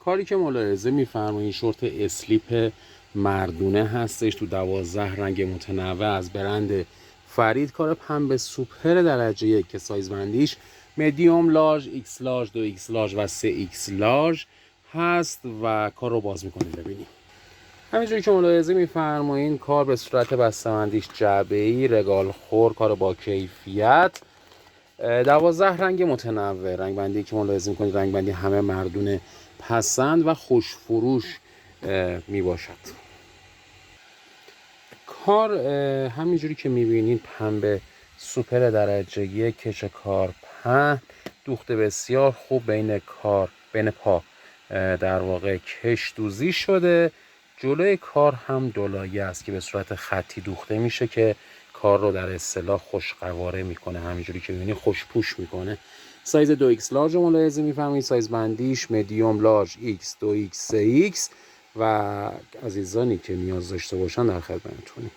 کاری که ملاحظه می‌فرمایید شورت اسلیپ مردونه هستش تو 12 رنگ متنوع از برند فرید. کار پنبه سوپر درجه 1 که سایز بندیش مدیوم لارج، ایکس لارج، 2 ایکس لارج و 3 ایکس لارج هست و کار رو باز می‌کنید ببینید. همینجوری که ملاحظه می‌فرمایید کار به صورت بسته‌بندیش جعبه‌ای، رگال خور، کار با کیفیت. 12 رنگ متنوع، رنگ بندی که ملاحظه می‌کنید رنگ بندی همه مردونه پسند و خوش فروش می باشد. کار همینجوری که می‌بینید پنبه سوپر درجه 1، کش کار پهن، دوخته بسیار خوب بین پا در واقع کش دوزی شده. جلوی کار هم دولایه است که به صورت خطی دوخته میشه که کار رو در اصطلاح خوشقواره میکنه. همینجوری که می‌بینید خوشپوش میکنه. سایز 2 ایکس لارج رو ملاحظه می‌فرمایید، سایز بندیش مدیوم لارج، ایکس، 2 ایکس، 3 ایکس و عزیزانی که نیاز داشته باشن در خدمتتونیم.